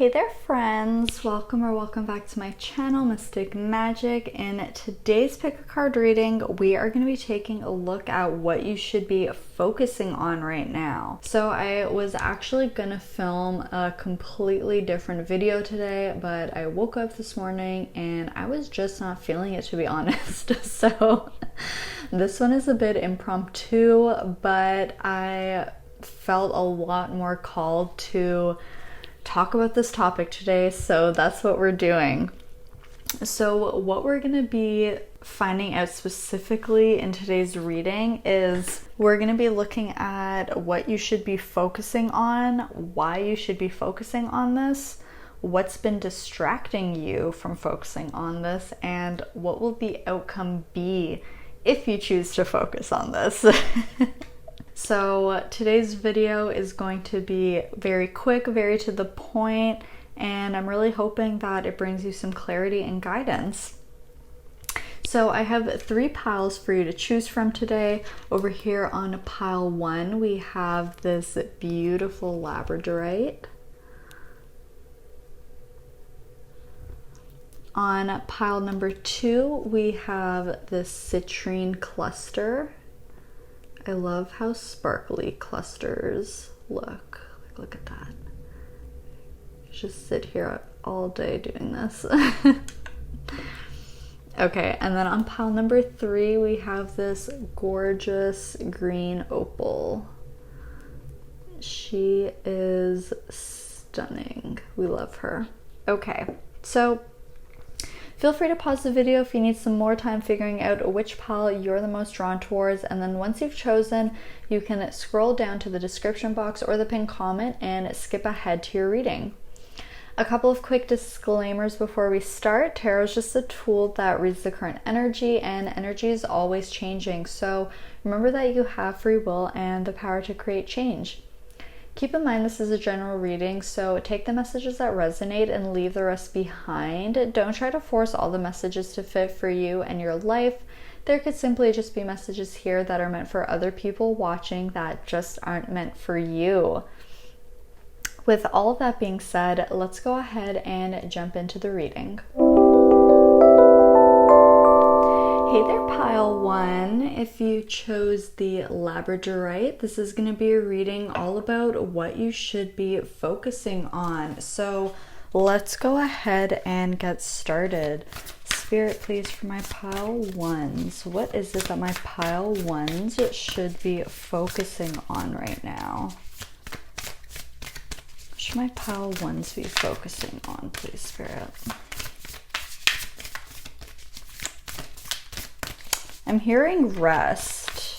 Hey there friends, welcome back to my channel, Mystic Magic. In today's pick a card reading, we are going to be taking a look at what you should be focusing on right now. So I was actually going to film a completely different video today, but I woke up this morning and I was just not feeling it, to be honest. So this one is a bit impromptu, but I felt a lot more called to talk about this topic today, so that's what we're doing. So what we're going to be finding out specifically in today's reading is we're going to be looking at what you should be focusing on, why you should be focusing on this, what's been distracting you from focusing on this, and what will the outcome be if you choose to focus on this. So today's video is going to be very quick, very to the point, and I'm really hoping that it brings you some clarity and guidance. So I have 3 piles for you to choose from today. Over here on pile 1, we have this beautiful Labradorite. On pile number 2, we have the Citrine cluster. I love how sparkly clusters look. Look at that. Just sit here all day doing this. Okay, and then on pile number 3, we have this gorgeous green opal. She is stunning. We love her. Okay, so feel free to pause the video if you need some more time figuring out which pile you're the most drawn towards, and then once you've chosen, you can scroll down to the description box or the pinned comment and skip ahead to your reading. A couple of quick disclaimers before we start. Tarot is just a tool that reads the current energy, and energy is always changing, so remember that you have free will and the power to create change. Keep in mind this is a general reading, so take the messages that resonate and leave the rest behind. Don't try to force all the messages to fit for you and your life. There could simply just be messages here that are meant for other people watching that just aren't meant for you. With all of that being said, let's go ahead and jump into the reading. Hey there, pile 1. If you chose the Labradorite, this is going to be a reading all about what you should be focusing on. So let's go ahead and get started. Spirit, please, for my pile 1s. What is it that my pile 1s should be focusing on right now? What should my pile 1s be focusing on, please, Spirit? I'm hearing rest.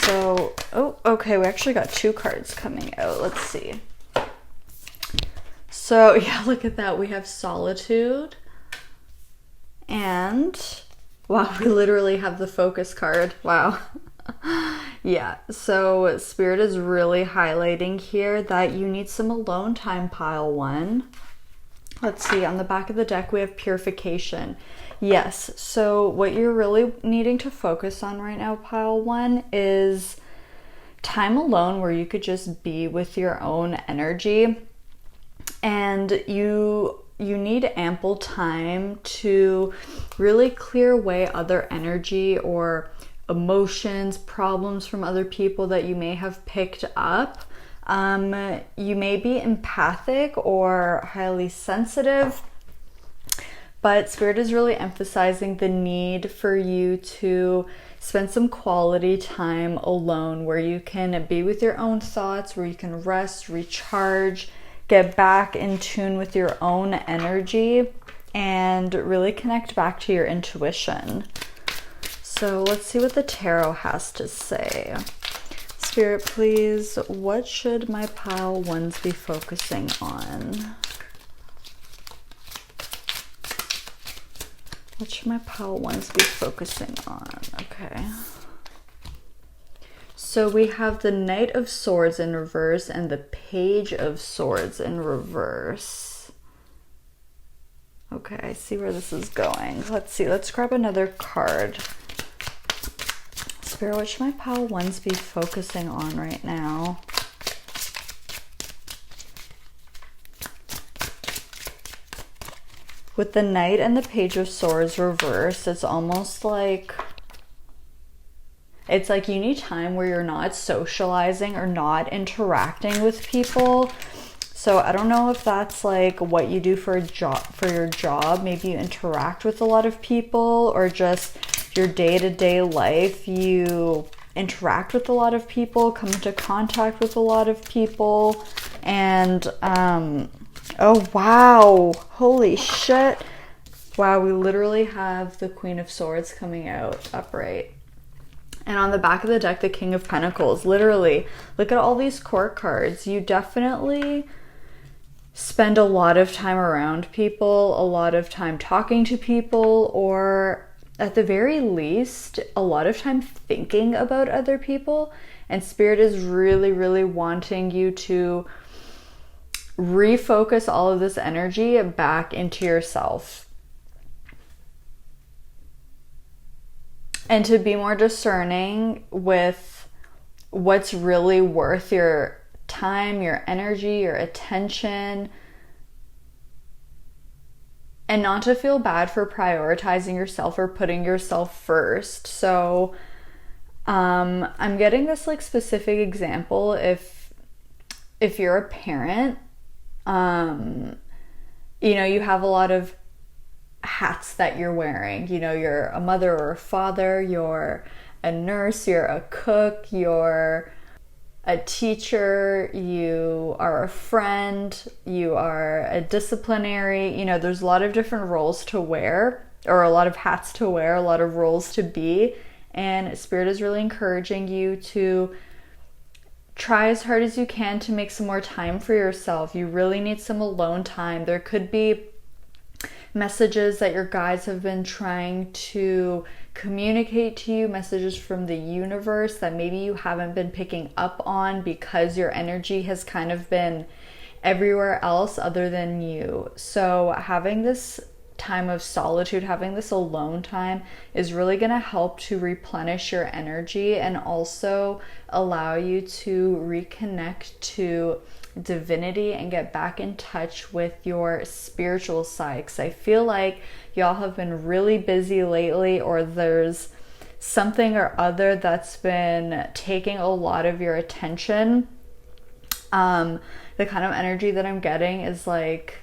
So, oh, okay, we actually got 2 cards coming out. Let's see. So, yeah, look at that. We have solitude. And, wow, we literally have the focus card. Wow. Yeah, so Spirit is really highlighting here that you need some alone time, pile 1. Let's see, on the back of the deck, we have purification. Yes, so what you're really needing to focus on right now, pile 1, is time alone where you could just be with your own energy. And you need ample time to really clear away other energy or emotions, problems from other people that you may have picked up. You may be empathic or highly sensitive, but Spirit is really emphasizing the need for you to spend some quality time alone where you can be with your own thoughts, where you can rest, recharge, get back in tune with your own energy, and really connect back to your intuition. So let's see what the tarot has to say. Spirit, please, what should my pile 1s be focusing on? What should my pile 1s be focusing on? Okay. So we have the Knight of Swords in reverse and the Page of Swords in reverse. Okay, I see where this is going. Let's see. Let's grab another card. Spirit, what should my pile 1s be focusing on right now? With the Knight and the Page of Swords reversed, it's almost like, it's like you need time where you're not socializing or not interacting with people. So I don't know if that's like what you do for a job, for your job. Maybe you interact with a lot of people, or just your day-to-day life. You interact with a lot of people, come into contact with a lot of people. And oh wow, holy shit. Wow, we literally have the Queen of Swords coming out upright. And on the back of the deck, the King of Pentacles. Literally, look at all these court cards. You definitely spend a lot of time around people, a lot of time talking to people, or at the very least, a lot of time thinking about other people. And Spirit is really, really wanting you to refocus all of this energy back into yourself. And to be more discerning with what's really worth your time, your energy, your attention, and not to feel bad for prioritizing yourself or putting yourself first. So I'm getting this like specific example. If you're a parent, you know, you have a lot of hats that you're wearing. You know, you're a mother or a father, you're a nurse, you're a cook, you're a teacher, you are a friend, you are a disciplinary. You know, there's a lot of different roles to wear, or a lot of hats to wear, a lot of roles to be. And Spirit is really encouraging you to try as hard as you can to make some more time for yourself. You really need some alone time. There could be messages that your guides have been trying to communicate to you, messages from the universe that maybe you haven't been picking up on because your energy has kind of been everywhere else other than you. So having this time of solitude, having this alone time is really going to help to replenish your energy and also allow you to reconnect to divinity and get back in touch with your spiritual side. Because I feel like y'all have been really busy lately, or there's something or other that's been taking a lot of your attention. The kind of energy that I'm getting is like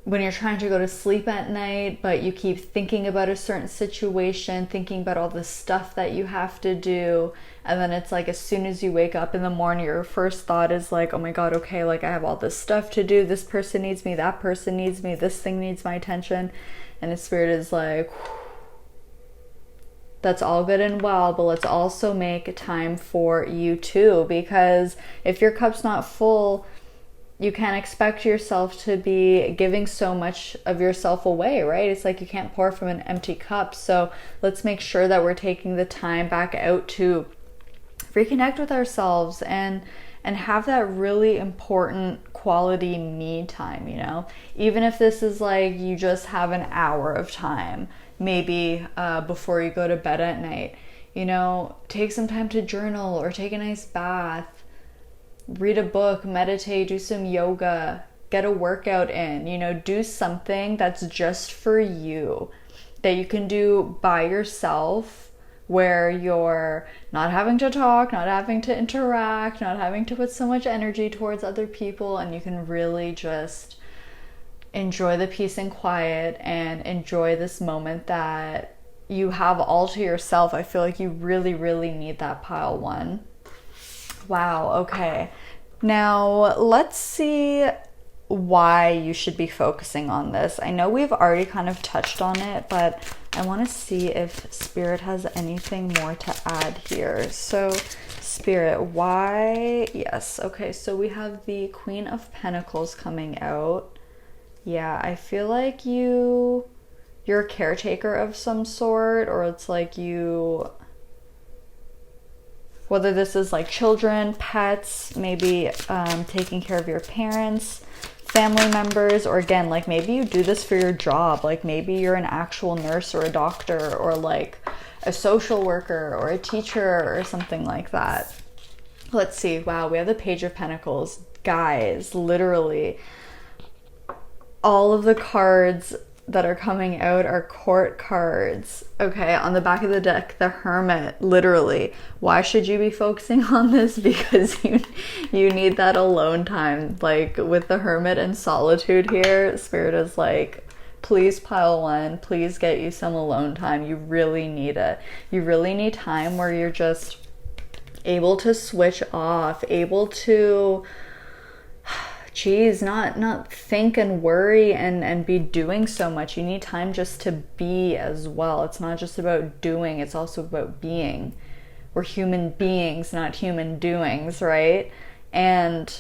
when you're trying to go to sleep at night, but you keep thinking about a certain situation, thinking about all the stuff that you have to do. And then it's like, as soon as you wake up in the morning, your first thought is like, oh my God, okay, like I have all this stuff to do. This person needs me, that person needs me, this thing needs my attention. And the Spirit is like, that's all good and well, but let's also make time for you too. Because if your cup's not full, you can't expect yourself to be giving so much of yourself away, right? It's like you can't pour from an empty cup. So let's make sure that we're taking the time back out to reconnect with ourselves and have that really important quality me time, you know? Even if this is like you just have an hour of time, maybe before you go to bed at night, you know, take some time to journal or take a nice bath. Read a book, meditate, do some yoga, get a workout in, you know, do something that's just for you, that you can do by yourself, where you're not having to talk, not having to interact, not having to put so much energy towards other people, and you can really just enjoy the peace and quiet and enjoy this moment that you have all to yourself. I feel like you really, really need that pile one. Wow, okay. Now let's see why you should be focusing on this. I know we've already kind of touched on it, but I want to see if Spirit has anything more to add here. So Spirit, why? Yes, okay, so we have the Queen of Pentacles coming out. Yeah, I feel like you're a caretaker of some sort, or it's like you... Whether this is like children, pets, maybe taking care of your parents, family members, or again, like maybe you do this for your job. Like maybe you're an actual nurse or a doctor or like a social worker or a teacher or something like that. Let's see. Wow, we have the Page of Pentacles. Guys, literally, all of the cards that are coming out are court cards. Okay, on the back of the deck, the Hermit, literally. Why should you be focusing on this? Because you need that alone time. Like with the Hermit and solitude here, Spirit is like, please pile one, please get you some alone time. You really need it. You really need time where you're just able to switch off, able to not think and worry and be doing so much. You need time just to be as well. It's not just about doing, it's also about being. We're human beings, not human doings, right? And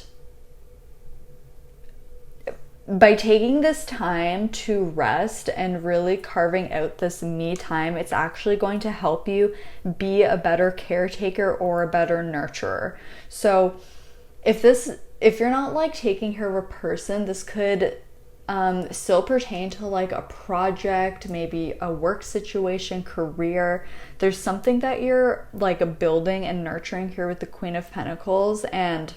by taking this time to rest and really carving out this me time, it's actually going to help you be a better caretaker or a better nurturer. So if you're not like taking care of a person, this could still pertain to like a project, maybe a work situation, career. There's something that you're like building and nurturing here with the Queen of Pentacles, and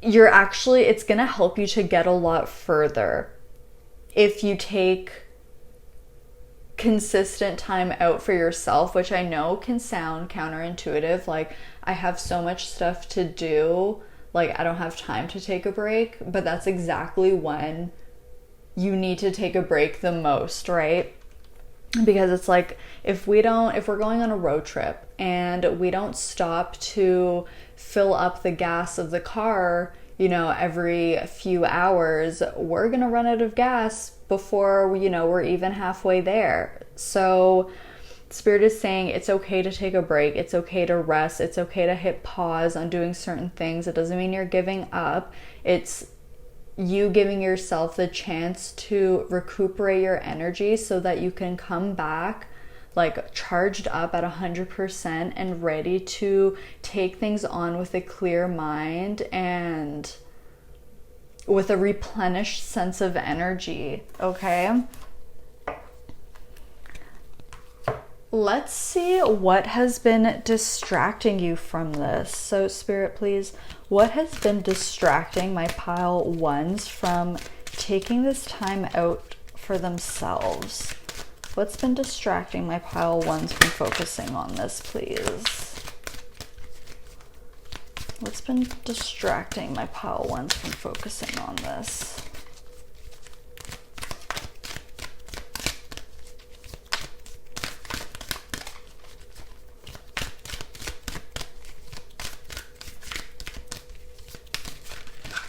it's gonna help you to get a lot further if you take consistent time out for yourself, which I know can sound counterintuitive. Like, I have so much stuff to do, like I don't have time to take a break, but that's exactly when you need to take a break the most, right? Because it's like, if we're going on a road trip and we don't stop to fill up the gas of the car, every few hours, we're gonna run out of gas before we're even halfway there. So Spirit is saying it's okay to take a break, it's okay to rest, it's okay to hit pause on doing certain things. It doesn't mean you're giving up. It's you giving yourself the chance to recuperate your energy so that you can come back like charged up at 100% and ready to take things on with a clear mind and with a replenished sense of energy, okay? Let's see what has been distracting you from this. So Spirit, please, what has been distracting my pile ones from taking this time out for themselves? What's been distracting my pile ones from focusing on this, please? What's been distracting my pile ones from focusing on this?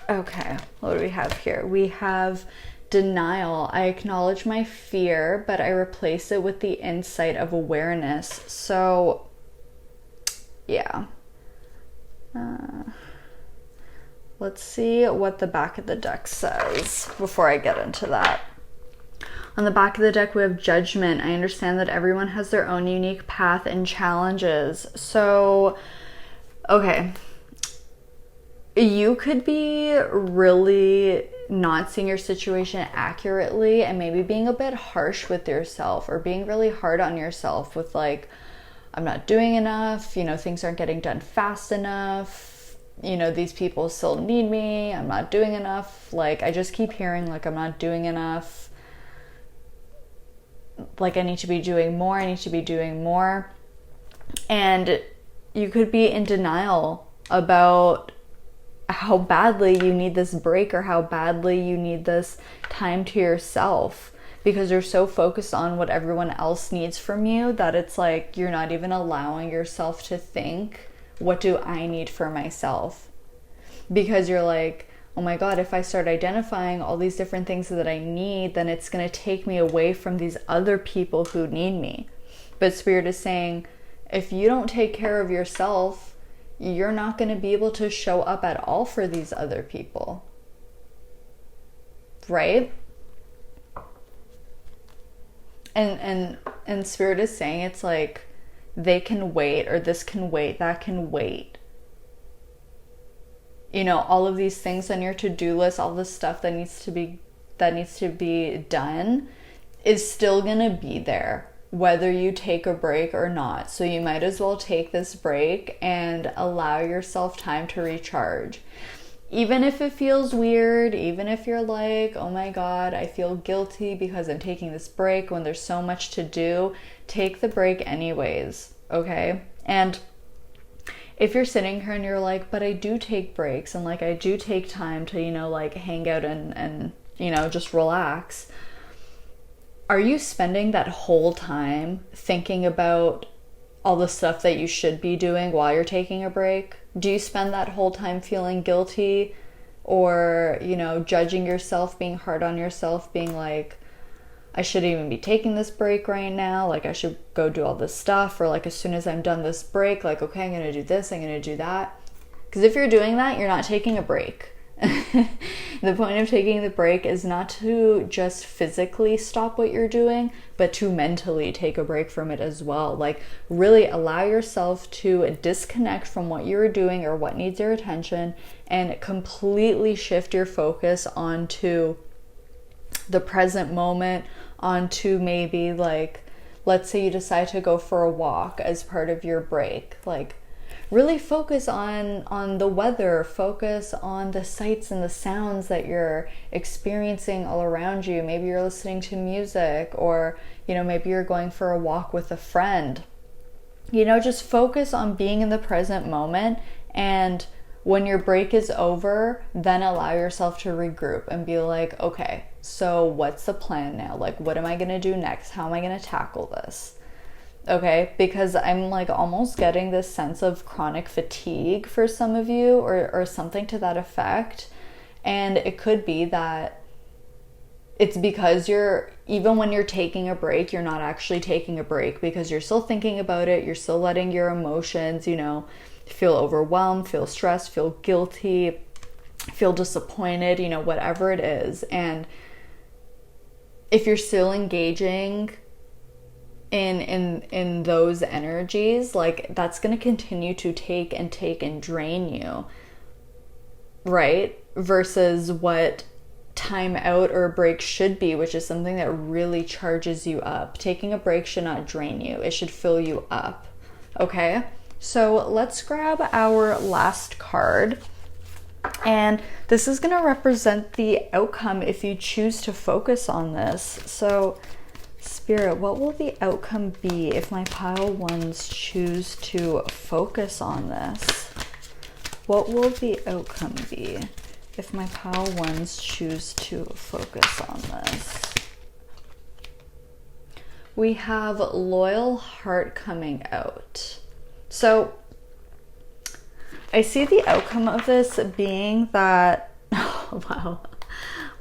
Okay, what do we have here? We have denial. I acknowledge my fear, but I replace it with the insight of awareness. So, yeah. Let's see what the back of the deck says before I get into that. On the back of the deck, we have judgment. I understand that everyone has their own unique path and challenges. So, okay. You could be really not seeing your situation accurately and maybe being a bit harsh with yourself, or being really hard on yourself with like, I'm not doing enough, things aren't getting done fast enough, these people still need me, I'm not doing enough. Like, I just keep hearing like I'm not doing enough, like I need to be doing more, and you could be in denial about how badly you need this break, or how badly you need this time to yourself, because you're so focused on what everyone else needs from you that it's like you're not even allowing yourself to think, what do I need for myself? Because you're like, oh my God, if I start identifying all these different things that I need, then it's going to take me away from these other people who need me. But Spirit is saying, if you don't take care of yourself, you're not going to be able to show up at all for these other people. Right? And Spirit is saying it's like, they can wait, or this can wait, that can wait. All of these things on your to-do list, all this stuff that needs to be done is still going to be there, whether you take a break or not. So you might as well take this break and allow yourself time to recharge. even if it feels weird, even if you're like, oh my God, I feel guilty because I'm taking this break when there's so much to do, take the break anyways, okay? And if you're sitting here and you're like, but I do take breaks and like I do take time to, you know, like hang out and you know, just relax. Are you spending that whole time thinking about all the stuff that you should be doing while you're taking a break? Do you spend that whole time feeling guilty or, you know, judging yourself, being hard on yourself, being like, I shouldn't even be taking this break right now. Like, I should go do all this stuff. Or like, as soon as I'm done this break, like, okay, I'm going to do this, I'm going to do that. Because if you're doing that, you're not taking a break. The point of taking the break is not to just physically stop what you're doing, but to mentally take a break from it as well. Like, really allow yourself to disconnect from what you're doing or what needs your attention and completely shift your focus onto the present moment, onto maybe like, let's say you decide to go for a walk as part of your break. Like, really focus on the weather, focus on the sights and the sounds that you're experiencing all around you. Maybe you're listening to music, or, you know, maybe you're going for a walk with a friend. You know, just focus on being in the present moment, and when your break is over, then allow yourself to regroup and be like, okay, so what's the plan now? Like, what am I going to do next? How am I going to tackle this? Okay, because I'm like almost getting this sense of chronic fatigue for some of you, or something to that effect. And it could be that it's because even when you're taking a break, you're not actually taking a break, because you're still thinking about it. You're still letting your emotions, you know, feel overwhelmed, feel stressed, feel guilty, feel disappointed, you know, whatever it is. And if you're still engaging in those energies, like, that's going to continue to take and drain you, right? Versus what time out or a break should be, which is something that really charges you up. Taking a break should not drain you. It should fill you up. Okay? So let's grab our last card. And this is going to represent the outcome if you choose to focus on this. So Spirit, what will the outcome be if my pile ones choose to focus on this? What will the outcome be if my pile ones choose to focus on this? We have loyal heart coming out. So I see the outcome of this being that, oh, wow,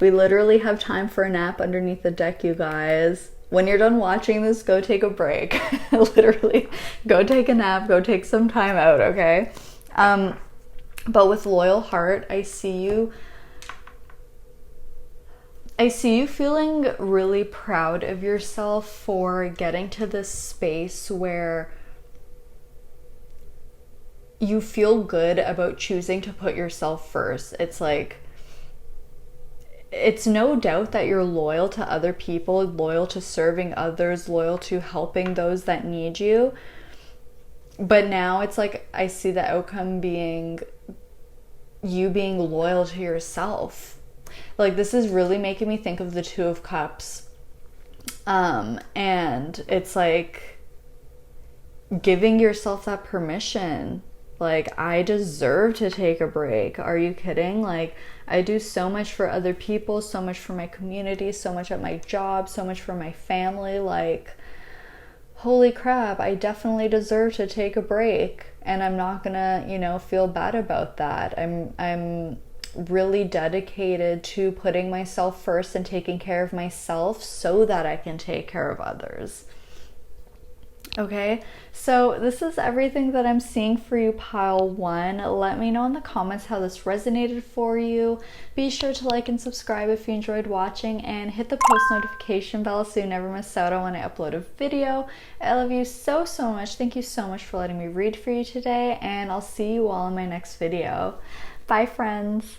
we literally have time for a nap underneath the deck, you guys. When you're done watching this, go take a break. Literally, go take a nap, go take some time out, okay? But with loyal heart, I see you feeling really proud of yourself for getting to this space where you feel good about choosing to put yourself first. It's like, it's no doubt that you're loyal to other people, loyal to serving others, loyal to helping those that need you. But now it's like, I see the outcome being you being loyal to yourself. Like, this is really making me think of the Two of Cups. And it's like giving yourself that permission. Like, I deserve to take a break. Are you kidding? Like, I do so much for other people, so much for my community, so much at my job, so much for my family. Like, holy crap, I definitely deserve to take a break. And I'm not gonna, you know, feel bad about that. I'm really dedicated to putting myself first and taking care of myself so that I can take care of others. Okay, so this is everything that I'm seeing for you, pile one. Let me know in the comments how this resonated for you. Be sure to like and subscribe if you enjoyed watching, and hit the post notification bell so you never miss out on when I upload a video. I love you so much. Thank you so much for letting me read for you today, and I'll see you all in my next video. Bye, friends.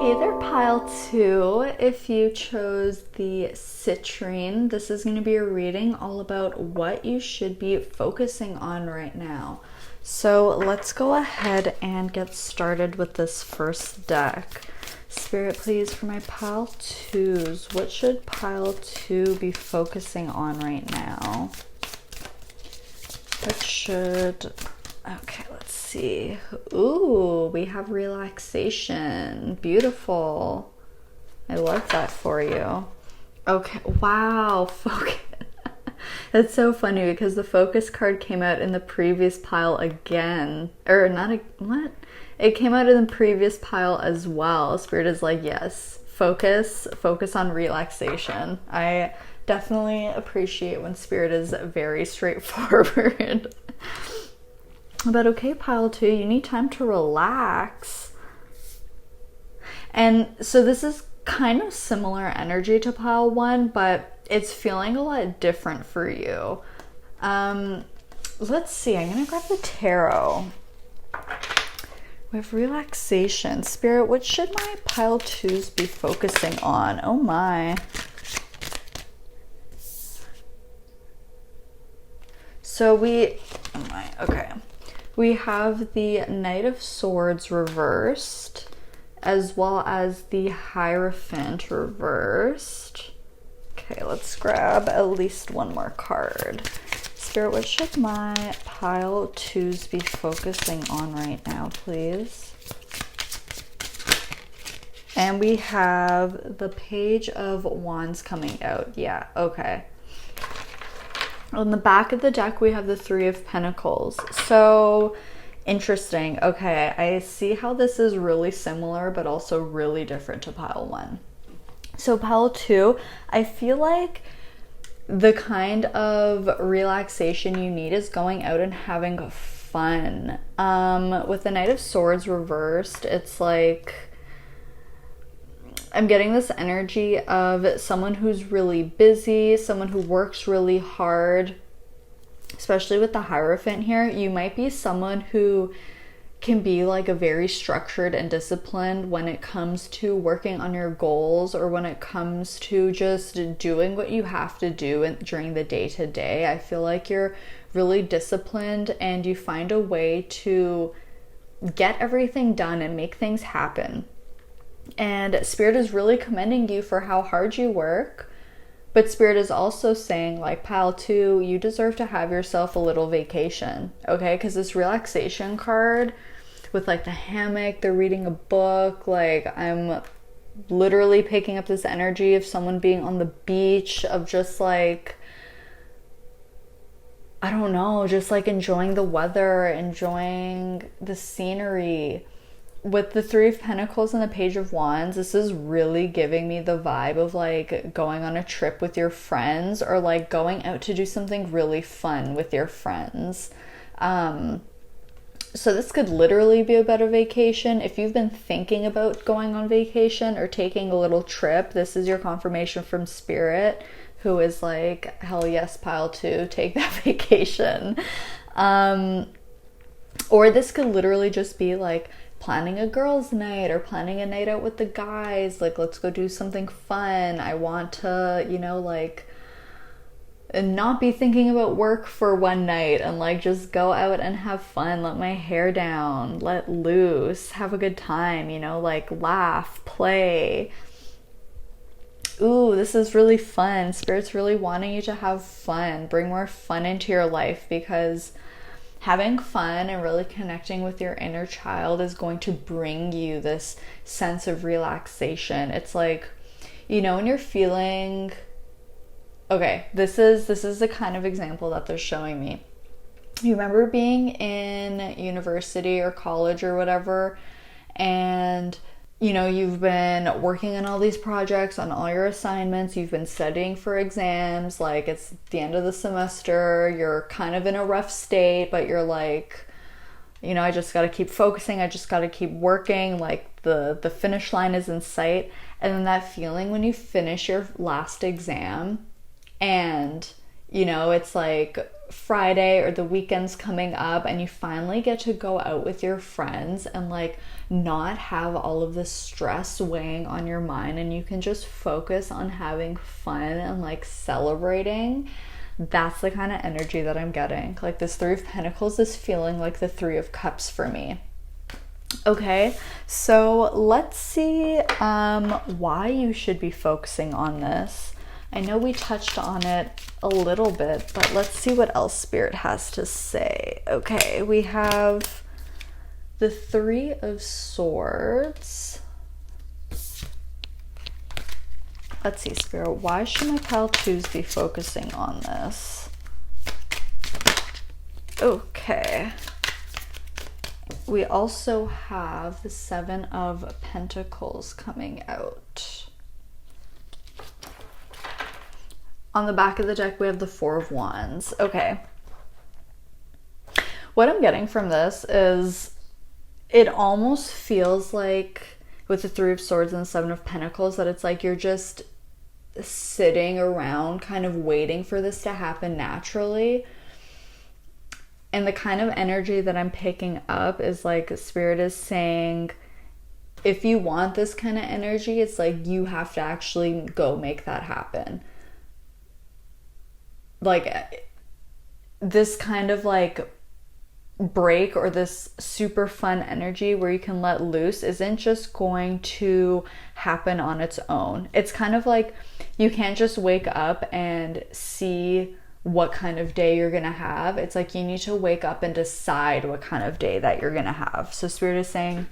Hey there, pile two. If you chose the Citrine, this is going to be a reading all about what you should be focusing on right now. So let's go ahead and get started with this first deck. Spirit, please, for my pile 2s, what should pile 2 be focusing on right now? What should... Okay, let's see. Ooh, we have relaxation. Beautiful. I love that for you. Okay, wow, focus. That's so funny because the focus card came out in the previous pile again. Or not, what? It came out in the previous pile as well. Spirit is like, yes, focus on relaxation. I definitely appreciate when Spirit is very straightforward. But okay, pile 2, you need time to relax. And so this is kind of similar energy to pile 1, but it's feeling a lot different for you. Let's see, I'm gonna grab the tarot. We have relaxation. Spirit, what should my pile 2s be focusing on? Oh my. So okay. We have the Knight of Swords reversed, as well as the Hierophant reversed. Okay, let's grab at least one more card. Spirit, what should my pile 2s be focusing on right now, please? And we have the Page of Wands coming out. Yeah, okay. On the back of the deck, we have the Three of Pentacles. So interesting. Okay, I see how this is really similar, but also really different to pile 1. So pile 2, I feel like the kind of relaxation you need is going out and having fun. With the Knight of Swords reversed, it's like I'm getting this energy of someone who's really busy, someone who works really hard, especially with the Hierophant here. You might be someone who can be like a very structured and disciplined when it comes to working on your goals, or when it comes to just doing what you have to do during the day-to-day. I feel like you're really disciplined and you find a way to get everything done and make things happen. And Spirit is really commending you for how hard you work. But Spirit is also saying, like, pile 2, you deserve to have yourself a little vacation, okay? Because this relaxation card with, like, the hammock, they're reading a book, like, I'm literally picking up this energy of someone being on the beach, of just, like, I don't know, just, like, enjoying the weather, enjoying the scenery. With the Three of Pentacles and the Page of Wands, this is really giving me the vibe of like going on a trip with your friends, or like going out to do something really fun with your friends. So this could literally be about a vacation. If you've been thinking about going on vacation or taking a little trip, this is your confirmation from Spirit, who is like, hell yes, pile 2, take that vacation. Or this could literally just be like planning a girls' night or planning a night out with the guys. Like, let's go do something fun. I want to, you know, like, not be thinking about work for one night and like just go out and have fun, let my hair down, let loose, have a good time, you know, like laugh, play. Ooh, this is really fun. Spirit's really wanting you to have fun, bring more fun into your life, because having fun and really connecting with your inner child is going to bring you this sense of relaxation. It's like, you know, when you're feeling, okay, this is the kind of example that they're showing me. You remember being in university or college or whatever, and you know, you've been working on all these projects, on all your assignments, you've been studying for exams, like it's the end of the semester, you're kind of in a rough state, but you're like, you know, I just got to keep focusing, I just got to keep working, like the finish line is in sight. And then that feeling when you finish your last exam and, you know, it's like Friday or the weekend's coming up and you finally get to go out with your friends and like not have all of this stress weighing on your mind, and you can just focus on having fun and like celebrating. That's the kind of energy that I'm getting. Like this Three of Pentacles is feeling like the Three of Cups for me. Okay, so let's see why you should be focusing on this. I know we touched on it a little bit, but let's see what else Spirit has to say. Okay, we have the Three of Swords. Let's see, Spirit, why should my pile twos be focusing on this? Okay. We also have the Seven of Pentacles coming out. On the back of the deck, we have the Four of Wands. Okay. What I'm getting from this is it almost feels like with the Three of Swords and the Seven of Pentacles that it's like you're just sitting around kind of waiting for this to happen naturally. And the kind of energy that I'm picking up is like Spirit is saying, if you want this kind of energy, it's like you have to actually go make that happen. Like this kind of like break or this super fun energy where you can let loose isn't just going to happen on its own. It's kind of like you can't just wake up and see what kind of day you're gonna have. It's like you need to wake up and decide what kind of day that you're gonna have. So Spirit is saying,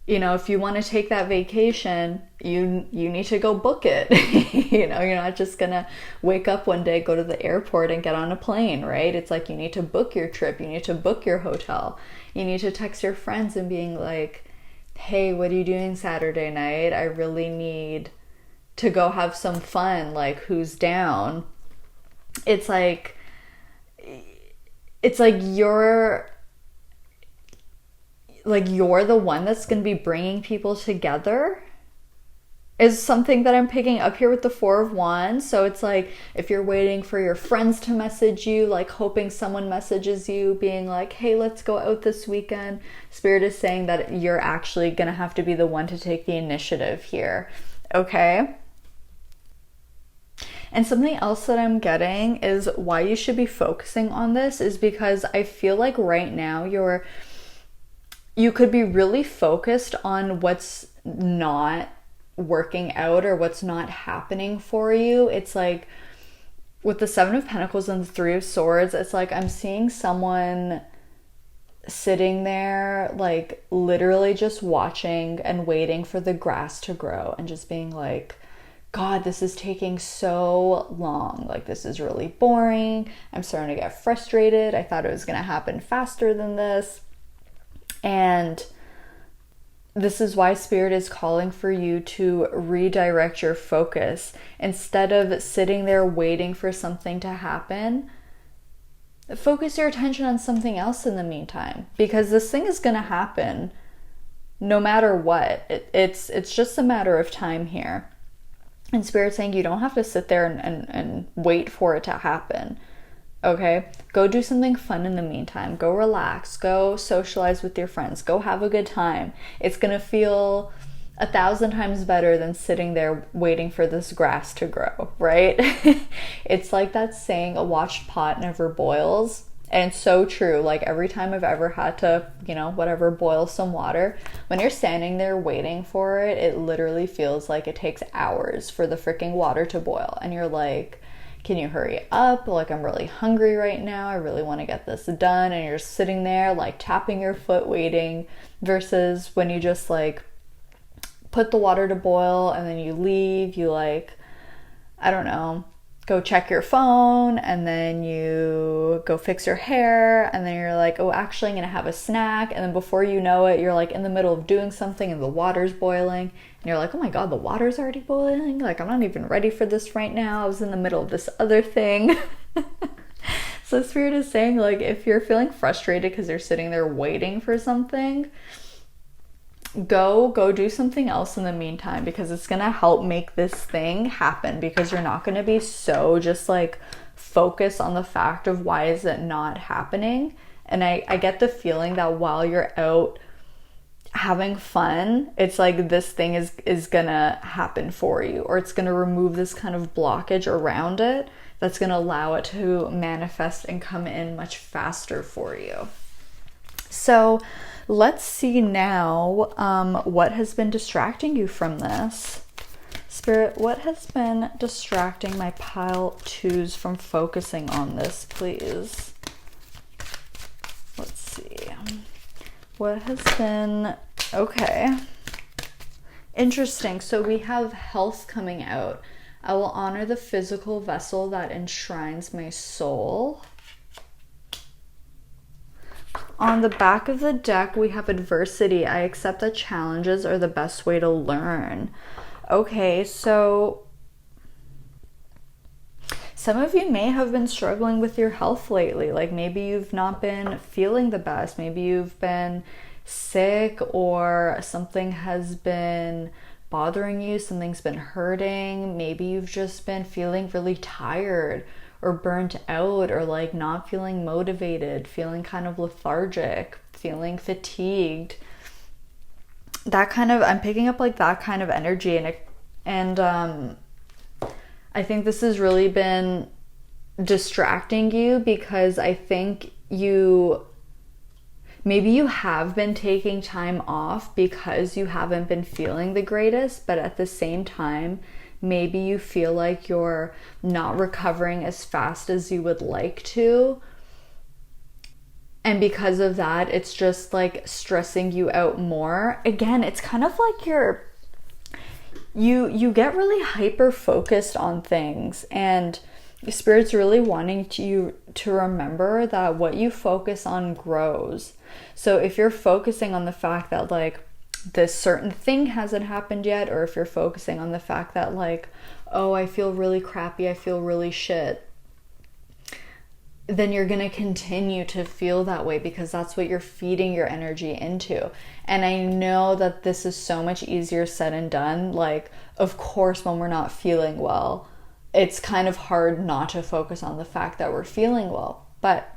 you know, if you want to take that vacation, you need to go book it. You know, you're not just gonna wake up one day, go to the airport and get on a plane, right? It's like you need to book your trip, you need to book your hotel, you need to text your friends and being like, hey, what are you doing Saturday night? I really need to go have some fun, like who's down? It's like you're the one that's going to be bringing people together is something that I'm picking up here with the Four of Wands. So it's like if you're waiting for your friends to message you, like hoping someone messages you being like, hey, let's go out this weekend. Spirit is saying that you're actually going to have to be the one to take the initiative here. Okay. And something else that I'm getting is why you should be focusing on this is because I feel like right now you could be really focused on what's not working out or what's not happening for you. It's like with the Seven of Pentacles and the Three of Swords, it's like I'm seeing someone sitting there like literally just watching and waiting for the grass to grow and just being like, God, this is taking so long. Like, this is really boring. I'm starting to get frustrated. I thought it was going to happen faster than this. And this is why Spirit is calling for you to redirect your focus. Instead of sitting there waiting for something to happen, focus your attention on something else in the meantime. Because this thing is going to happen no matter what. It's just a matter of time here. And Spirit's saying you don't have to sit there and wait for it to happen. Okay? Go do something fun in the meantime. Go relax. Go socialize with your friends. Go have a good time. It's going to feel 1,000 times better than sitting there waiting for this grass to grow, right? It's like that saying, a watched pot never boils. And it's so true. Like every time I've ever had to, boil some water, when you're standing there waiting for it, it literally feels like it takes hours for the freaking water to boil. And you're like, can you hurry up? Like, I'm really hungry right now. I really want to get this done. And you're sitting there like tapping your foot waiting, versus when you just like put the water to boil and then you leave, you go check your phone, and then you go fix your hair, and then you're like, oh, actually I'm gonna have a snack, and then before you know it, you're like in the middle of doing something and the water's boiling, and you're like, oh my god, the water's already boiling, like I'm not even ready for this right now, I was in the middle of this other thing. So Spirit is saying, like, if you're feeling frustrated because you're sitting there waiting for something, go do something else in the meantime, because it's gonna help make this thing happen, because you're not gonna be so just like focused on the fact of why is it not happening. And I get the feeling that while you're out having fun, it's like this thing is gonna happen for you, or it's gonna remove this kind of blockage around it that's gonna allow it to manifest and come in much faster for you. So let's see now what has been distracting you from this. Spirit, what has been distracting my pile twos from focusing on this, please? Let's see. What has been... Okay. Interesting. So we have health coming out. I will honor the physical vessel that enshrines my soul. On the back of the deck, we have adversity. I accept that challenges are the best way to learn. Okay, so some of you may have been struggling with your health lately. Like maybe you've not been feeling the best. Maybe you've been sick, or something has been bothering you. Something's been hurting. Maybe you've just been feeling really tired or burnt out, or like not feeling motivated, feeling kind of lethargic, feeling fatigued. That kind of, I'm picking up like that kind of energy, and I think this has really been distracting you, because I think maybe you have been taking time off because you haven't been feeling the greatest, but at the same time, maybe you feel like you're not recovering as fast as you would like to. And because of that, it's just like stressing you out more. Again, it's kind of like you get really hyper focused on things, and Spirit's really wanting you to remember that what you focus on grows. So if you're focusing on the fact that like this certain thing hasn't happened yet, or if you're focusing on the fact that like, oh, I feel really crappy, I feel really shit, then you're going to continue to feel that way, because that's what you're feeding your energy into. And I know that this is so much easier said and done. Like, of course, when we're not feeling well, it's kind of hard not to focus on the fact that we're feeling well. But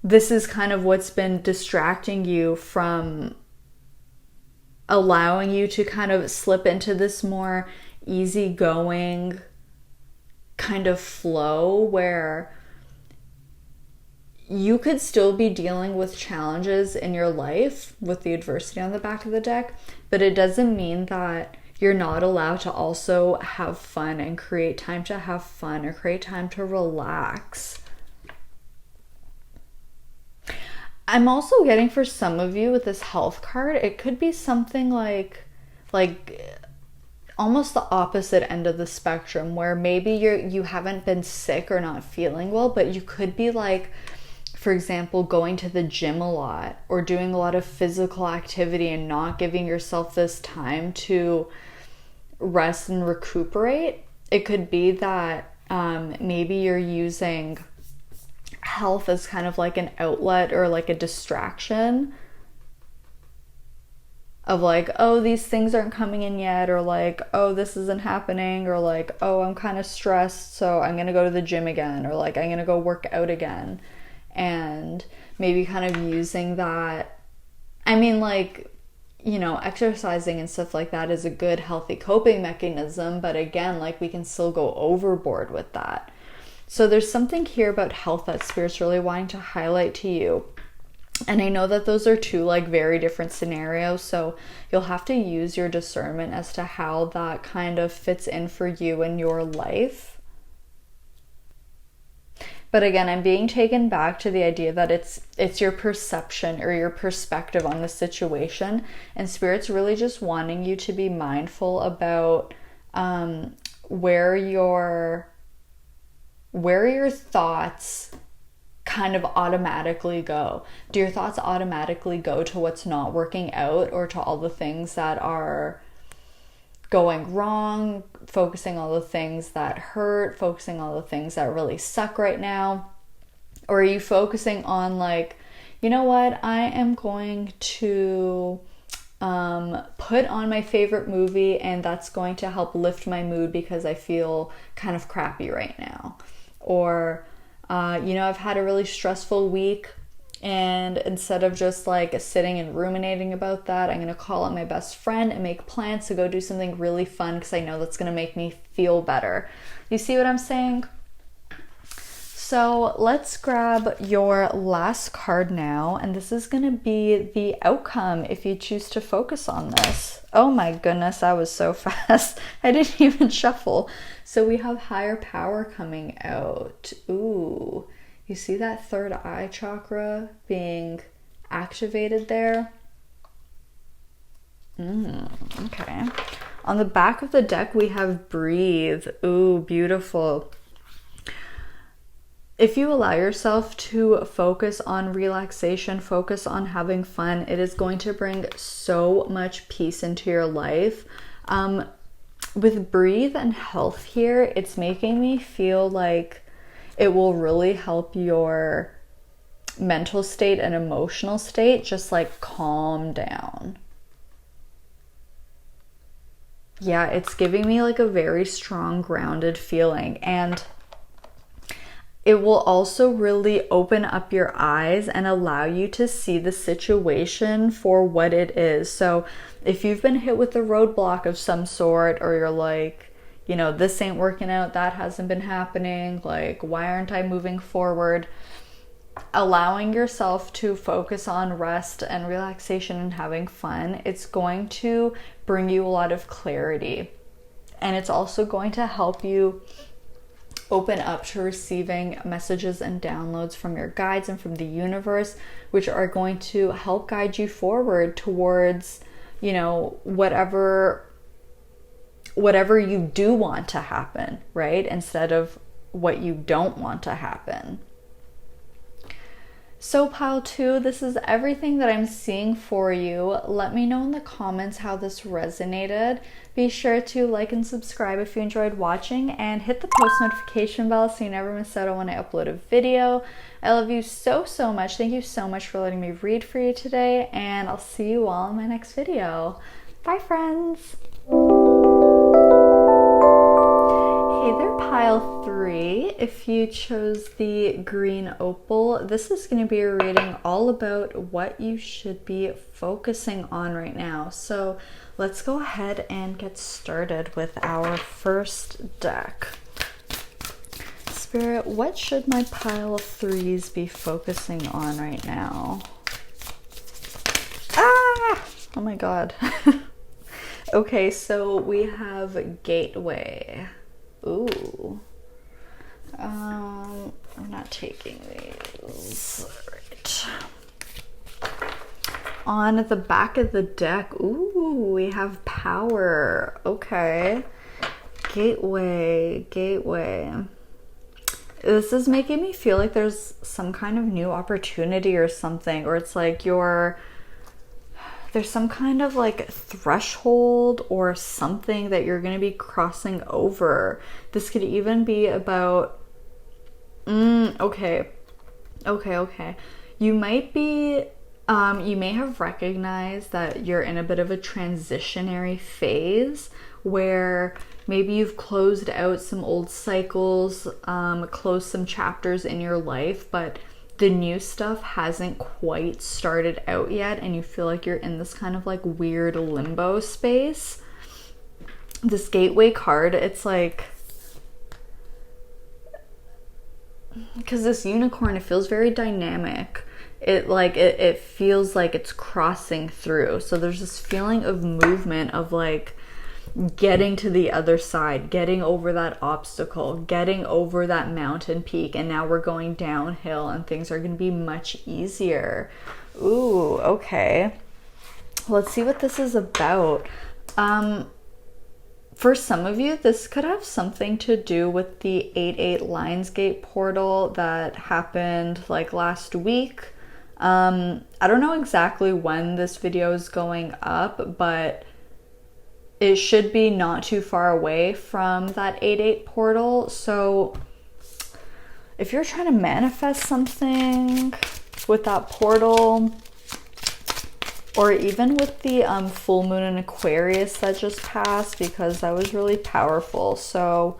this is kind of what's been distracting you from allowing you to kind of slip into this more easygoing kind of flow, where you could still be dealing with challenges in your life with the adversity on the back of the deck, but it doesn't mean that you're not allowed to also have fun and create time to have fun, or create time to relax. I'm also getting, for some of you with this health card, it could be something like almost the opposite end of the spectrum, where maybe you haven't been sick or not feeling well, but you could be like, for example, going to the gym a lot, or doing a lot of physical activity and not giving yourself this time to rest and recuperate. It could be that maybe you're using health as kind of like an outlet or like a distraction of like, oh, these things aren't coming in yet, or like, oh, this isn't happening, or like, oh, I'm kind of stressed, so I'm gonna go to the gym again, or like, I'm gonna go work out again. And maybe kind of using that, I mean, like, you know, exercising and stuff like that is a good healthy coping mechanism, but again, like, we can still go overboard with that. So there's something here about health that Spirit's really wanting to highlight to you. And I know that those are two like very different scenarios, so you'll have to use your discernment as to how that kind of fits in for you in your life. But again, I'm being taken back to the idea that it's your perception or your perspective on the situation, and Spirit's really just wanting you to be mindful about where your thoughts kind of automatically go. Do your thoughts automatically go to what's not working out, or to all the things that are going wrong, focusing on the things that hurt, focusing on the things that really suck right now? Or are you focusing on like, you know what, I am going to put on my favorite movie, and that's going to help lift my mood because I feel kind of crappy right now? Or you know, I've had a really stressful week, And instead of just like sitting and ruminating about that, I'm going to call up my best friend and make plans to go do something really fun because I know that's going to make me feel better. You see what I'm saying? So let's grab your last card now, and this is going to be the outcome if you choose to focus on this. Oh my goodness, that was so fast. I didn't even shuffle. So we have higher power coming out. Ooh. You see that third eye chakra being activated there? Okay. On the back of the deck, we have breathe. Ooh, beautiful. If you allow yourself to focus on relaxation, focus on having fun, it is going to bring so much peace into your life. With breathe and health here, it's making me feel like it will really help your mental state and emotional state just like calm down. Yeah, it's giving me like a very strong grounded feeling, and it will also really open up your eyes and allow you to see the situation for what it is. So if you've been hit with a roadblock of some sort, or you're like, you know, this ain't working out, that hasn't been happening, like, why aren't I moving forward? Allowing yourself to focus on rest and relaxation and having fun, it's going to bring you a lot of clarity. And it's also going to help you open up to receiving messages and downloads from your guides and from the universe, which are going to help guide you forward towards, you know, whatever you do want to happen, right? Instead of what you don't want to happen. So pile 2, this is everything that I'm seeing for you. Let me know in the comments how this resonated. Be sure to like and subscribe if you enjoyed watching, and hit the post notification bell so you never miss out on when I upload a video. I love you so, so much. Thank you so much for letting me read for you today, and I'll see you all in my next video. Bye, friends. Hey there, pile 3. If you chose the green opal, this is going to be a reading all about what you should be focusing on right now. So let's go ahead and get started with our first deck. Spirit, what should my pile of 3s be focusing on right now? Ah! Oh my god. Okay, so we have gateway. Ooh. I'm not taking these. Right. On the back of the deck, ooh, we have power. Okay. Gateway. This is making me feel like there's some kind of new opportunity or something, or it's like there's some kind of like threshold or something that you're going to be crossing over. This could even be about, okay. You might be, you may have recognized that you're in a bit of a transitionary phase where maybe you've closed out some old cycles, closed some chapters in your life, but the new stuff hasn't quite started out yet, and you feel like you're in this kind of like weird limbo space. This gateway card, it's like, because this unicorn, it feels very dynamic. It feels like it's crossing through. So there's this feeling of movement, of like getting to the other side, getting over that obstacle, getting over that mountain peak, and now we're going downhill and things are going to be much easier. Ooh, okay. Let's see what this is about. For some of you, this could have something to do with the 8/8 Lionsgate portal that happened like last week. I don't know exactly when this video is going up, but it should be not too far away from that 8/8 portal. So if you're trying to manifest something with that portal, or even with the full moon in Aquarius that just passed, because that was really powerful. So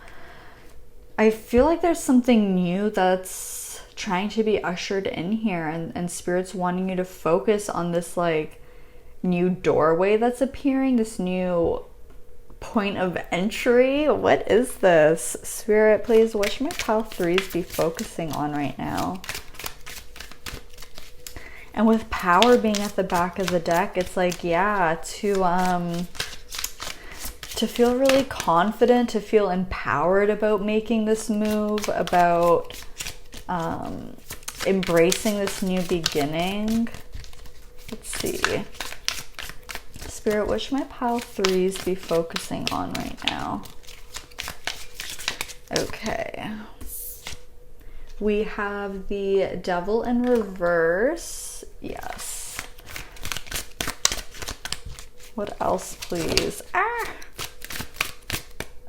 I feel like there's something new that's trying to be ushered in here, and Spirit's wanting you to focus on this like new doorway that's appearing, this new point of entry. What is this? Spirit, please, what should my pile threes be focusing on right now? And with power being at the back of the deck, it's like, yeah, to feel really confident, to feel empowered about making this move, about embracing this new beginning. Let's see. Spirit, what should my pile threes be focusing on right now? Okay. We have the Devil in reverse. Yes. What else, please? Ah!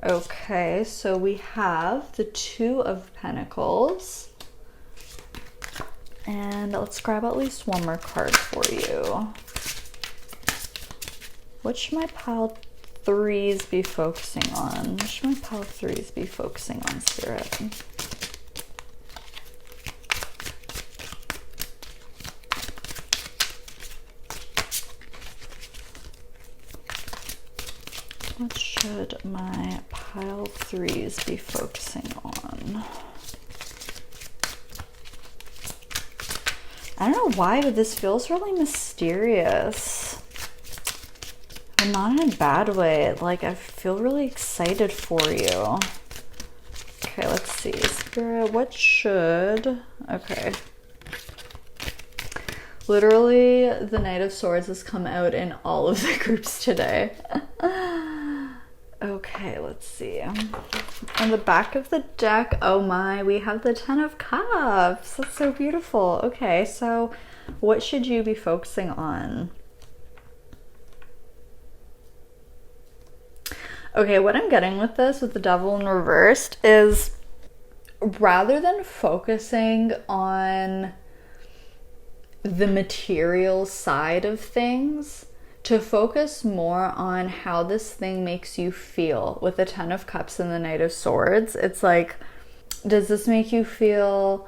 Okay, so we have the Two of Pentacles. And let's grab at least one more card for you. What should my pile threes be focusing on? What should my pile threes be focusing on, Spirit? What should my pile threes be focusing on? I don't know why, but this feels really mysterious. And not in a bad way. Like, I feel really excited for you. Okay, let's see. Spirit, what should... Okay. Literally, the Knight of Swords has come out in all of the groups today. Okay, let's see. On the back of the deck, oh my, we have the Ten of Cups. That's so beautiful. Okay, so what should you be focusing on? Okay, what I'm getting with this, with the Devil in reversed, is rather than focusing on the material side of things, to focus more on how this thing makes you feel. With the Ten of Cups and the Knight of Swords, it's like, does this make you feel,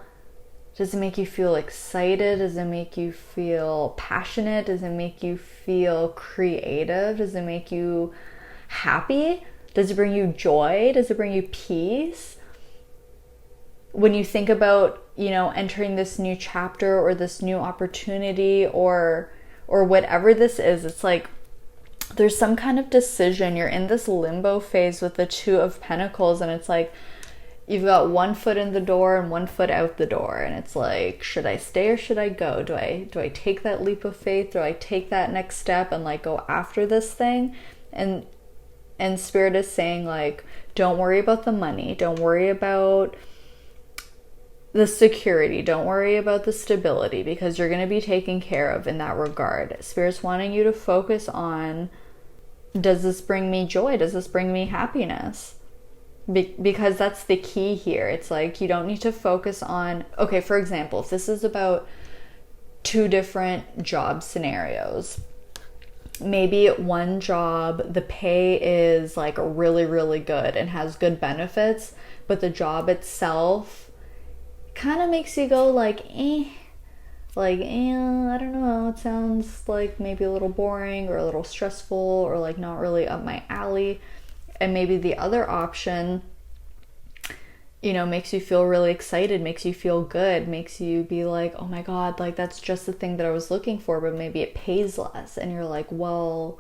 does it make you feel excited? Does it make you feel passionate? Does it make you feel creative? Does it make you happy? Does it bring you joy? Does it bring you peace? When you think about, you know, entering this new chapter or this new opportunity or whatever this is, it's like there's some kind of decision. You're in this limbo phase with the Two of Pentacles, and it's like you've got one foot in the door and one foot out the door, and it's like, should I stay or should I go? Do I take that leap of faith? Do I take that next step and like go after this thing? And Spirit is saying, like, don't worry about the money, don't worry about the security, don't worry about the stability, because you're going to be taken care of in that regard. Spirit's wanting you to focus on, does this bring me joy? Does this bring me happiness? Because that's the key here. It's like, you don't need to focus on, okay, for example, if this is about two different job scenarios, maybe one job, the pay is like really, really good and has good benefits, but the job itself kind of makes you go like, I don't know, it sounds like maybe a little boring or a little stressful or like not really up my alley. And maybe the other option, you know, makes you feel really excited, makes you feel good, makes you be like, oh my God, like that's just the thing that I was looking for, but maybe it pays less. And you're like, well,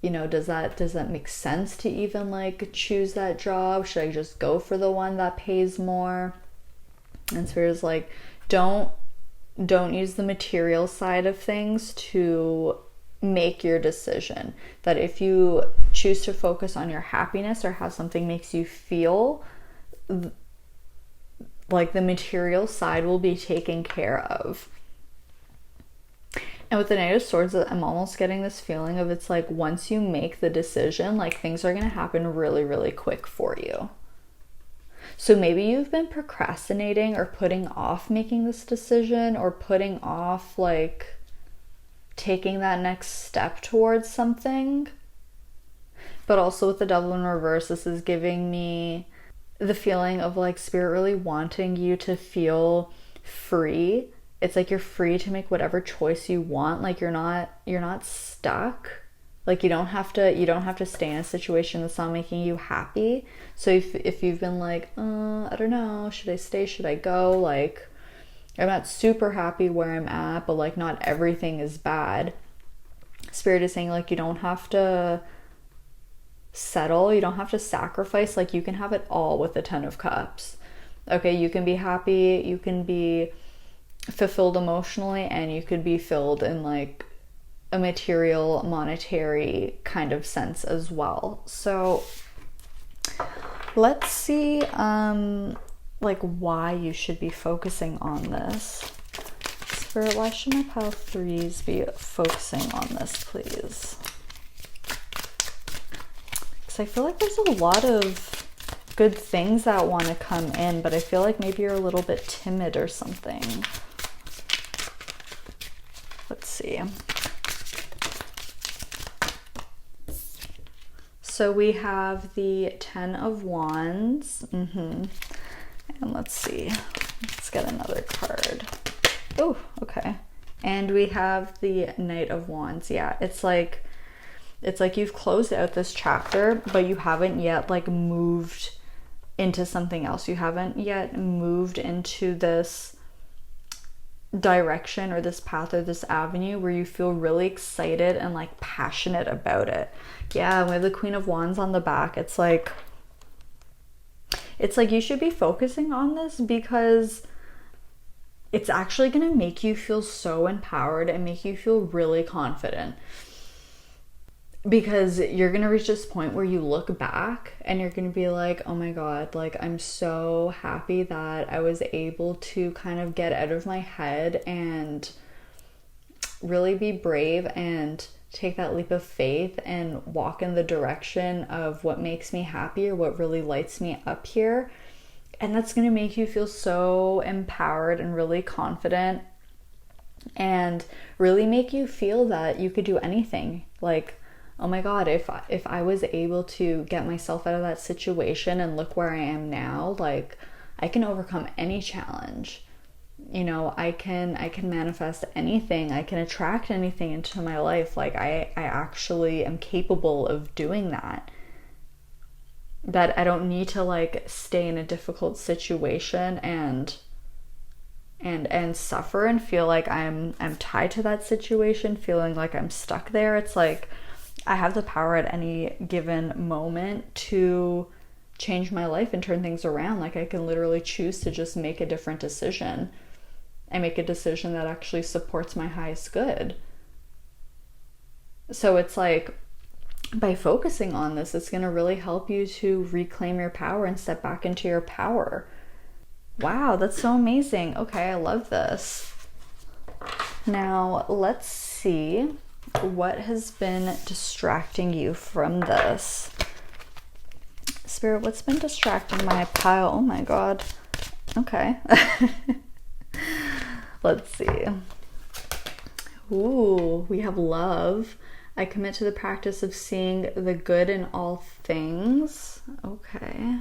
you know, does that make sense to even like choose that job? Should I just go for the one that pays more? And so it's like, don't use the material side of things to make your decision. That if you choose to focus on your happiness or how something makes you feel, like the material side will be taken care of. And with the Knight of Swords, I'm almost getting this feeling of, it's like once you make the decision, like things are going to happen really, really quick for you. So maybe you've been procrastinating or putting off making this decision, or putting off like taking that next step towards something. But also with the Devil in reverse, this is giving me the feeling of like Spirit really wanting you to feel free. It's like you're free to make whatever choice you want. Like you're not stuck. Like you don't have to stay in a situation that's not making you happy. So if you've been like, I don't know, should I stay, should I go? Like I'm not super happy where I'm at, but like not everything is bad. Spirit is saying like you don't have to settle, you don't have to sacrifice. Like you can have it all with the 10 of Cups. Okay, you can be happy, you can be fulfilled emotionally, and you could be filled in like a material, monetary kind of sense as well. So let's see like why you should be focusing on this. Spirit, why should my pile 3s be focusing on this, please? Because I feel like there's a lot of good things that want to come in, but I feel like maybe you're a little bit timid or something. Let's see. So we have the 10 of Wands. And let's see. Let's get another card. Oh, okay. And we have the Knight of Wands. Yeah, it's like you've closed out this chapter, but you haven't yet like moved into something else. You haven't yet moved into this direction or this path or this avenue where you feel really excited and like passionate about it. Yeah, we have the Queen of Wands on the back. It's like you should be focusing on this because it's actually going to make you feel so empowered and make you feel really confident. Because you're going to reach this point where you look back and you're going to be like, oh my God, like I'm so happy that I was able to kind of get out of my head and really be brave and take that leap of faith and walk in the direction of what makes me happy or what really lights me up here. And that's going to make you feel so empowered and really confident and really make you feel that you could do anything. Like, oh my God, if I was able to get myself out of that situation and look where I am now, like I can overcome any challenge. You know, I can manifest anything. I can attract anything into my life. Like I actually am capable of doing that. That I don't need to like stay in a difficult situation and suffer and feel like I'm tied to that situation, feeling like I'm stuck there. It's like I have the power at any given moment to change my life and turn things around. Like I can literally choose to just make a different decision and make a decision that actually supports my highest good. So it's like by focusing on this, it's going to really help you to reclaim your power and step back into your power. Wow, that's so amazing. Okay, I love this. Now let's see what has been distracting you from this. Spirit, what's been distracting my pile? Oh my God. Okay. Let's see. Ooh, we have love. I commit to the practice of seeing the good in all things. Okay.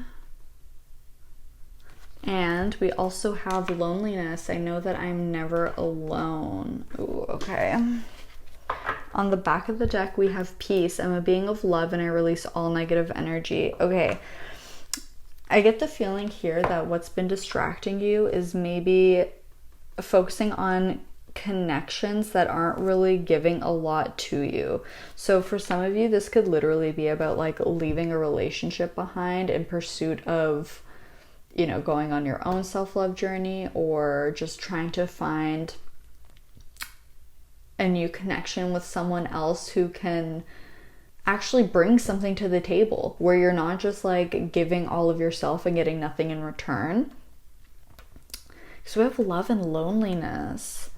And we also have loneliness. I know that I'm never alone. Ooh, okay. On the back of the deck, we have peace. I'm a being of love and I release all negative energy. Okay. I get the feeling here that what's been distracting you is maybe focusing on connections that aren't really giving a lot to you. So for some of you, this could literally be about like leaving a relationship behind in pursuit of, you know, going on your own self-love journey or just trying to find a new connection with someone else who can actually bring something to the table where you're not just like giving all of yourself and getting nothing in return. So we have love and loneliness.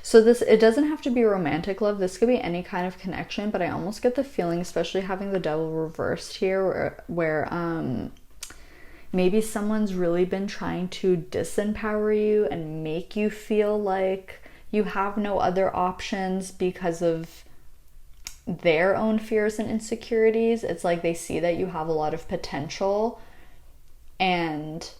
So this, it doesn't have to be romantic love. This could be any kind of connection, but I almost get the feeling, especially having the devil reversed here, where maybe someone's really been trying to disempower you and make you feel like you have no other options because of their own fears and insecurities. It's like they see that you have a lot of potential and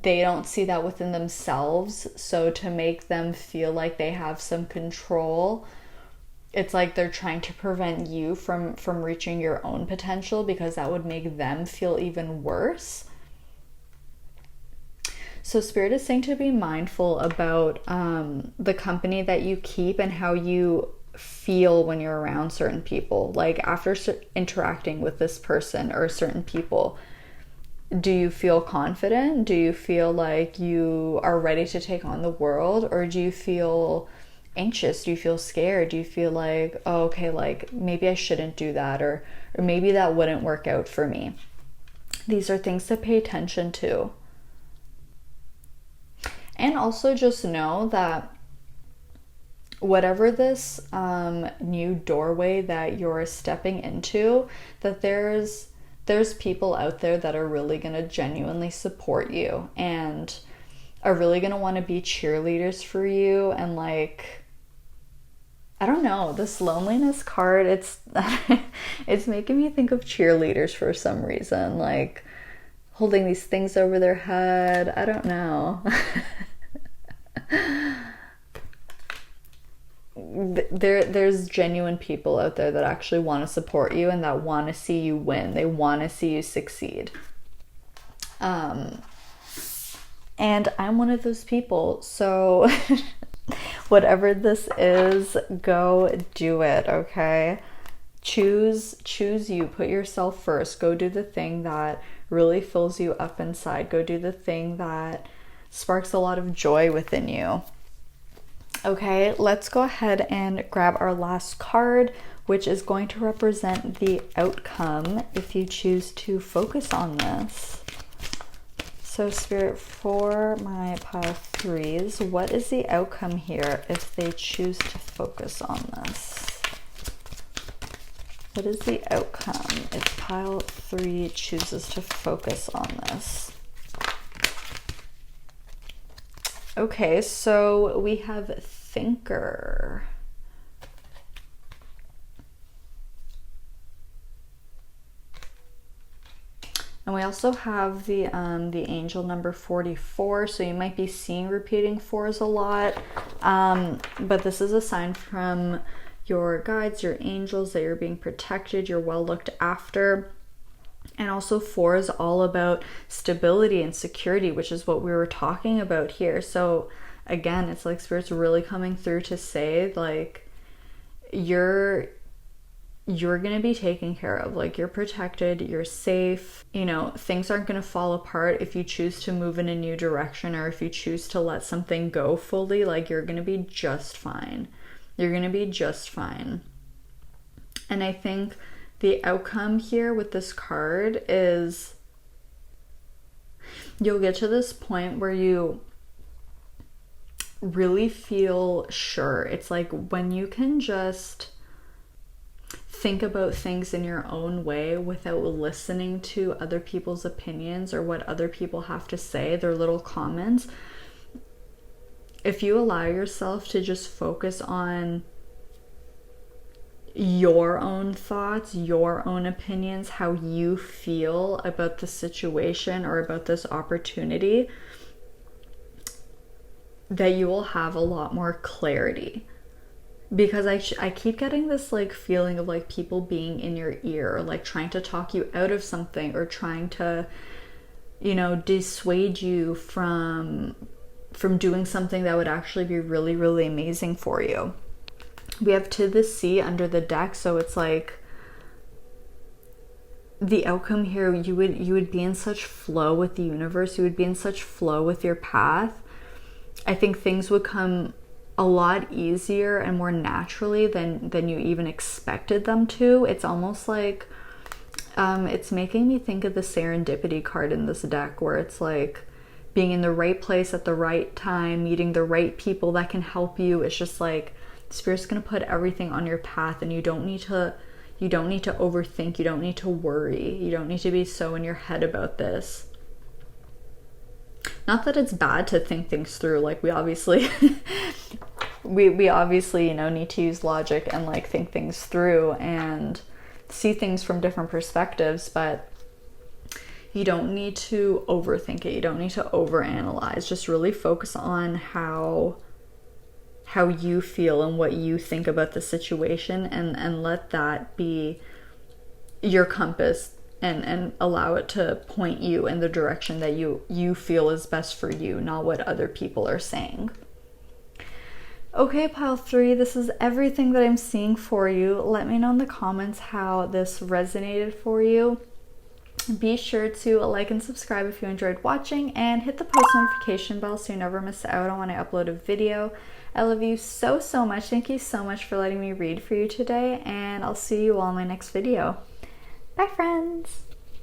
they don't see that within themselves. So to make them feel like they have some control, it's like they're trying to prevent you from reaching your own potential, because that would make them feel even worse. So Spirit is saying to be mindful about the company that you keep and how you feel when you're around certain people. Like after interacting with this person or certain people, do you feel confident? Do you feel like you are ready to take on the world? Or do you feel anxious? Do you feel scared? Do you feel like, oh, okay, like maybe I shouldn't do that, or maybe that wouldn't work out for me? These are things to pay attention to. And also just know that whatever this new doorway that you're stepping into, that there's people out there that are really going to genuinely support you and are really going to want to be cheerleaders for you. And like, I don't know, this loneliness card, it's it's making me think of cheerleaders for some reason, like holding these things over their head. I don't know. There's genuine people out there that actually want to support you and that want to see you win. They want to see you succeed. And I'm one of those people. So whatever this is, go do it, okay? Choose you. Put yourself first. Go do the thing that really fills you up inside. Go do the thing that sparks a lot of joy within you. Okay, let's go ahead and grab our last card, which is going to represent the outcome if you choose to focus on this. So Spirit, for my pile 3s, what is the outcome here if they choose to focus on this? What is the outcome if pile 3 chooses to focus on this? Okay, so we have Thinker. And we also have the angel number 44, so you might be seeing repeating 4s a lot. But this is a sign from your guides, your angels, that you're being protected, you're well looked after. And also 4 is all about stability and security, which is what we were talking about here. So again, it's like Spirit's really coming through to say, like, you're going to be taken care of. Like, you're protected, you're safe. You know, things aren't going to fall apart if you choose to move in a new direction, or if you choose to let something go fully. Like, you're going to be just fine. You're going to be just fine. And I think the outcome here with this card is you'll get to this point where you really feel sure. It's like when you can just think about things in your own way without listening to other people's opinions or what other people have to say, their little comments. If you allow yourself to just focus on your own thoughts, your own opinions, how you feel about the situation or about this opportunity, that you will have a lot more clarity. Because I keep getting this like feeling of like people being in your ear, or like trying to talk you out of something, or trying to, you know, dissuade you from doing something that would actually be really, really amazing for you. We have To the Sea under the deck, so it's like the outcome here, you would be in such flow with the universe, you would be in such flow with your path. I think things would come a lot easier and more naturally than you even expected them to. It's almost like it's making me think of the serendipity card in this deck, where it's like being in the right place at the right time, meeting the right people that can help you. It's just like Spirit's gonna put everything on your path, and you don't need to overthink, you don't need to worry, you don't need to be so in your head about this. Not that it's bad to think things through, like we obviously we obviously, you know, need to use logic and like think things through and see things from different perspectives, but you don't need to overthink it. You don't need to overanalyze. Just really focus on how you feel and what you think about the situation, and let that be your compass, and allow it to point you in the direction that you feel is best for you, not what other people are saying. Okay, pile 3, this is everything that I'm seeing for you. Let me know in the comments how this resonated for you. Be sure to like and subscribe if you enjoyed watching, and hit the post notification bell so you never miss out on when I upload a video. I love you so much. Thank you so much for letting me read for you today, and I'll see you all in my next video. Bye, friends!